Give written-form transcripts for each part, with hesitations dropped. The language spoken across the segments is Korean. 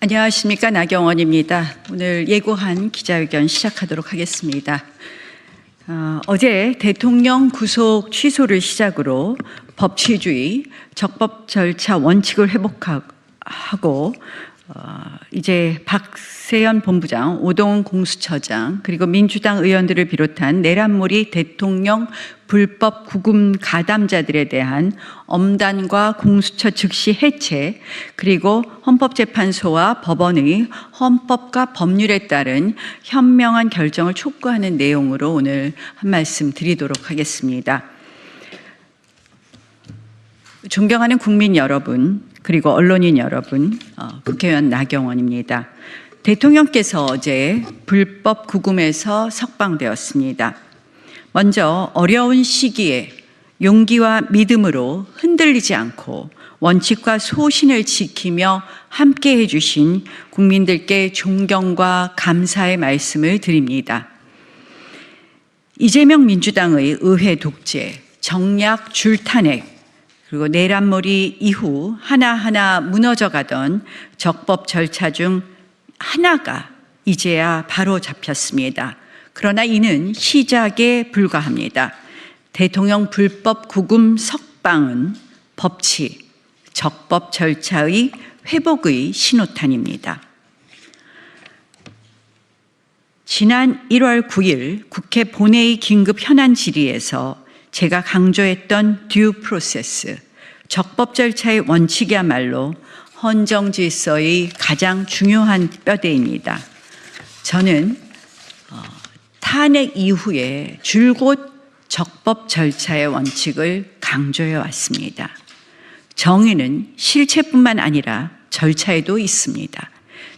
안녕하십니까, 나경원입니다. 오늘 예고한 기자회견 시작하도록 하겠습니다. 어제 대통령 구속 취소를 시작으로 법치주의, 적법 절차 원칙을 회복하고 이제 박세현 본부장, 오동훈 공수처장 그리고 민주당 의원들을 비롯한 내란몰이 대통령 불법 구금 가담자들에 대한 엄단과 공수처 즉시 해체, 그리고 헌법재판소와 법원의 헌법과 법률에 따른 현명한 결정을 촉구하는 내용으로 오늘 한 말씀 드리도록 하겠습니다. 존경하는 국민 여러분, 그리고 언론인 여러분, 국회의원 나경원입니다. 대통령께서 어제 불법 구금에서 석방되었습니다. 먼저 어려운 시기에 용기와 믿음으로 흔들리지 않고 원칙과 소신을 지키며 함께 해주신 국민들께 존경과 감사의 말씀을 드립니다. 이재명 민주당의 의회 독재, 정략 줄탄핵, 그리고 내란몰이 이후 하나하나 무너져가던 적법 절차 중 하나가 이제야 바로 잡혔습니다. 그러나 이는 시작에 불과합니다. 대통령 불법 구금 석방은 법치, 적법 절차의 회복의 신호탄입니다. 지난 1월 9일 국회 본회의 긴급 현안 질의에서 제가 강조했던 듀 프로세스, 적법 절차의 원칙이야말로 헌정 질서의 가장 중요한 뼈대입니다. 저는 탄핵 이후에 줄곧 적법 절차의 원칙을 강조해 왔습니다. 정의는 실체뿐만 아니라 절차에도 있습니다.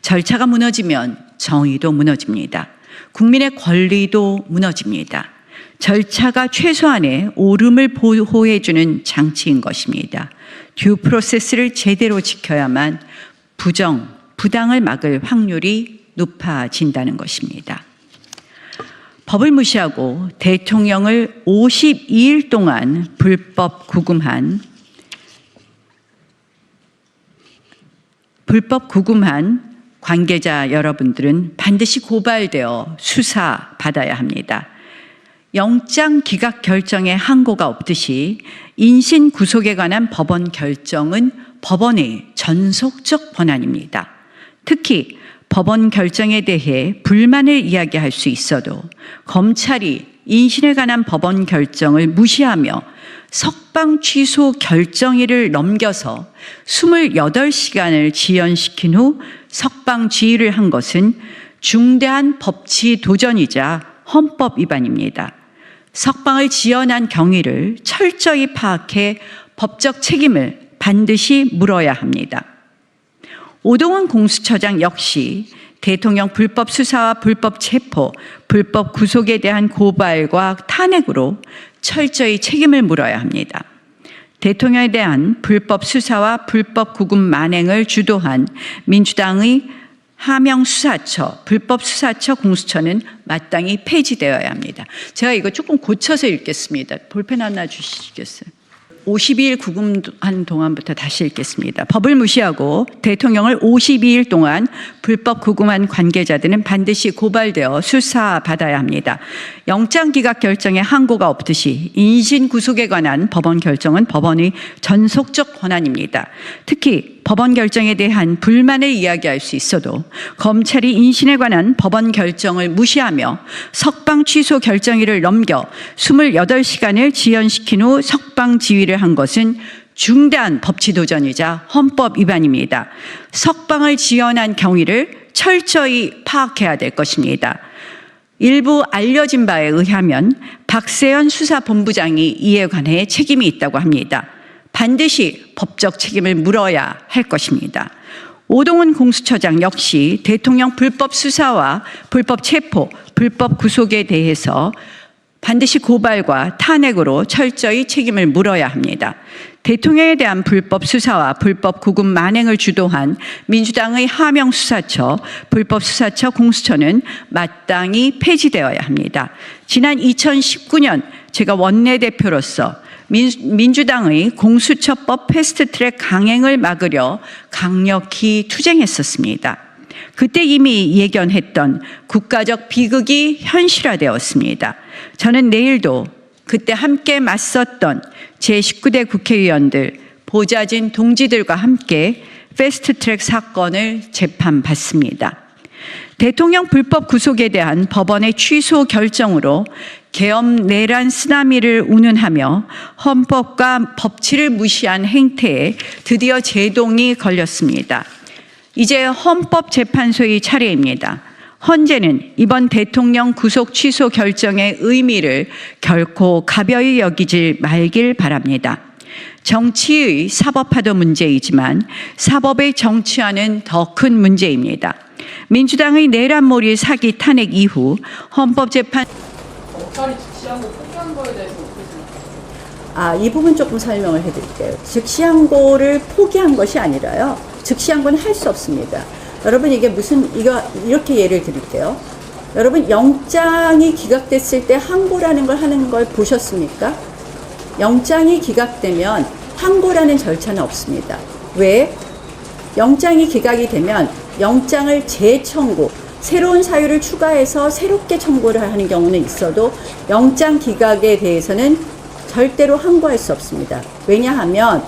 절차가 무너지면 정의도 무너집니다. 국민의 권리도 무너집니다. 절차가 최소한의 옳음을 보호해주는 장치인 것입니다. 듀 프로세스를 제대로 지켜야만 부당을 막을 확률이 높아진다는 것입니다. 법을 무시하고 대통령을 52일 동안 불법 구금한 관계자 여러분들은 반드시 고발되어 수사받아야 합니다. 영장 기각 결정에 항고가 없듯이 인신 구속에 관한 법원 결정은 법원의 전속적 권한입니다. 특히 법원 결정에 대해 불만을 이야기할 수 있어도 검찰이 인신에 관한 법원 결정을 무시하며 석방 취소 결정일을 넘겨서 28시간을 지연시킨 후 석방 지휘를 한 것은 중대한 법치 도전이자 헌법 위반입니다. 석방을 지연한 경위를 철저히 파악해 법적 책임을 반드시 물어야 합니다. 오동훈 공수처장 역시 대통령 불법 수사와 불법 체포, 불법 구속에 대한 고발과 탄핵으로 철저히 책임을 물어야 합니다. 대통령에 대한 불법 수사와 불법 구금 만행을 주도한 민주당의 하명수사처, 불법수사처 공수처는 마땅히 폐지되어야 합니다. 제가 이거 조금 고쳐서 읽겠습니다. 볼펜 하나 주시겠어요? 52일 구금한 동안부터 다시 읽겠습니다. 법을 무시하고 대통령을 52일 동안 불법 구금한 관계자들은 반드시 고발되어 수사받아야 합니다. 영장 기각 결정에 항고가 없듯이 인신 구속에 관한 법원 결정은 법원의 전속적 권한입니다. 특히 법원 결정에 대한 불만을 이야기할 수 있어도 검찰이 인신에 관한 법원 결정을 무시하며 석방 취소 결정일을 넘겨 28시간을 지연시킨 후 석방 지휘를 한 것은 중대한 법치 도전이자 헌법 위반입니다. 석방을 지연한 경위를 철저히 파악해야 될 것입니다. 일부 알려진 바에 의하면 박세현 수사본부장이 이에 관해 책임이 있다고 합니다. 반드시 법적 책임을 물어야 할 것입니다. 오동훈 공수처장 역시 대통령 불법 수사와 불법 체포, 불법 구속에 대해서 반드시 고발과 탄핵으로 철저히 책임을 물어야 합니다. 대통령에 대한 불법 수사와 불법 구금 만행을 주도한 민주당의 하명수사처, 불법수사처 공수처는 마땅히 폐지되어야 합니다. 지난 2019년 제가 원내대표로서 민주당의 공수처법 패스트트랙 강행을 막으려 강력히 투쟁했었습니다. 그때 이미 예견했던 국가적 비극이 현실화되었습니다. 저는 내일도 그때 함께 맞섰던 제19대 국회의원들, 보좌진 동지들과 함께 패스트트랙 사건을 재판받습니다. 대통령 불법 구속에 대한 법원의 취소 결정으로 계엄 내란 쓰나미를 운운하며 헌법과 법치를 무시한 행태에 드디어 제동이 걸렸습니다. 이제 헌법재판소의 차례입니다. 헌재는 이번 대통령 구속 취소 결정의 의미를 결코 가벼이 여기지 말길 바랍니다. 정치의 사법화도 문제이지만 사법의 정치화는 더 큰 문제입니다. 민주당의 내란몰이 사기 탄핵 이후 헌법재판 검찰이 즉시한 거 포기한 거에 대해서 어떻게 생각하세요? 이 부분 조금 설명을 해드릴게요. 즉시항고를 포기한 것이 아니라요. 즉시항고는 할 수 없습니다. 여러분 이게 이렇게 예를 드릴게요. 여러분 영장이 기각됐을 때 항고라는 걸 하는 걸 보셨습니까? 영장이 기각되면 항고라는 절차는 없습니다. 왜? 영장이 기각이 되면 영장을 재청구, 새로운 사유를 추가해서 새롭게 청구를 하는 경우는 있어도 영장 기각에 대해서는 절대로 항고할 수 없습니다. 왜냐하면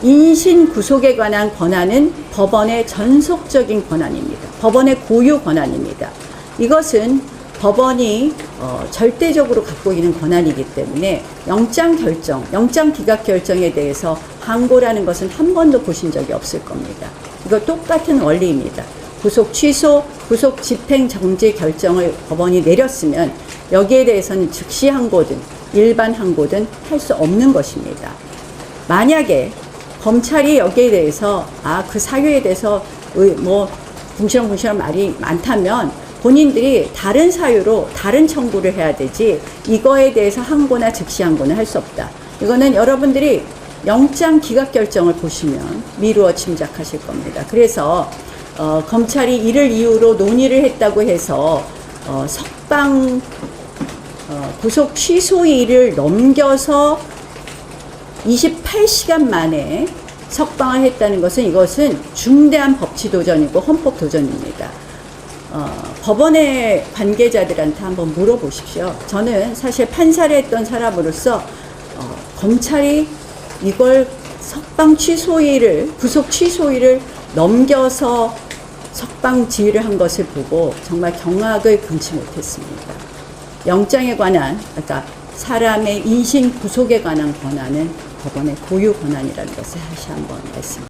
인신 구속에 관한 권한은 법원의 전속적인 권한입니다. 법원의 고유 권한입니다. 이것은 법원이 절대적으로 갖고 있는 권한이기 때문에 영장 기각 결정에 대해서 항고라는 것은 한 번도 보신 적이 없을 겁니다. 이거 똑같은 원리입니다. 구속 취소, 구속 집행 정지 결정을 법원이 내렸으면 여기에 대해서는 즉시 항고든 일반 항고든 할 수 없는 것입니다. 만약에 검찰이 여기에 대해서 그 사유에 대해서 궁시렁궁시렁 말이 많다면 본인들이 다른 사유로 다른 청구를 해야 되지 이거에 대해서 항고나 즉시 항고는 할 수 없다. 이거는 여러분들이 영장 기각 결정을 보시면 미루어 짐작하실 겁니다. 그래서 검찰이 이를 이유로 논의를 했다고 해서 석방 구속 취소일을 넘겨서 28시간 만에 석방을 했다는 것은 이것은 중대한 법치 도전이고 헌법 도전입니다. 법원의 관계자들한테 한번 물어보십시오. 저는 사실 판사를 했던 사람으로서 검찰이 이걸 석방 취소일을 구속 취소일을 넘겨서 석방 지휘를 한 것을 보고 정말 경악을 금치 못했습니다. 영장에 관한 그러니까 사람의 인신 구속에 관한 권한은 법원의 고유 권한이라는 것을 다시 한번 말씀드립니다.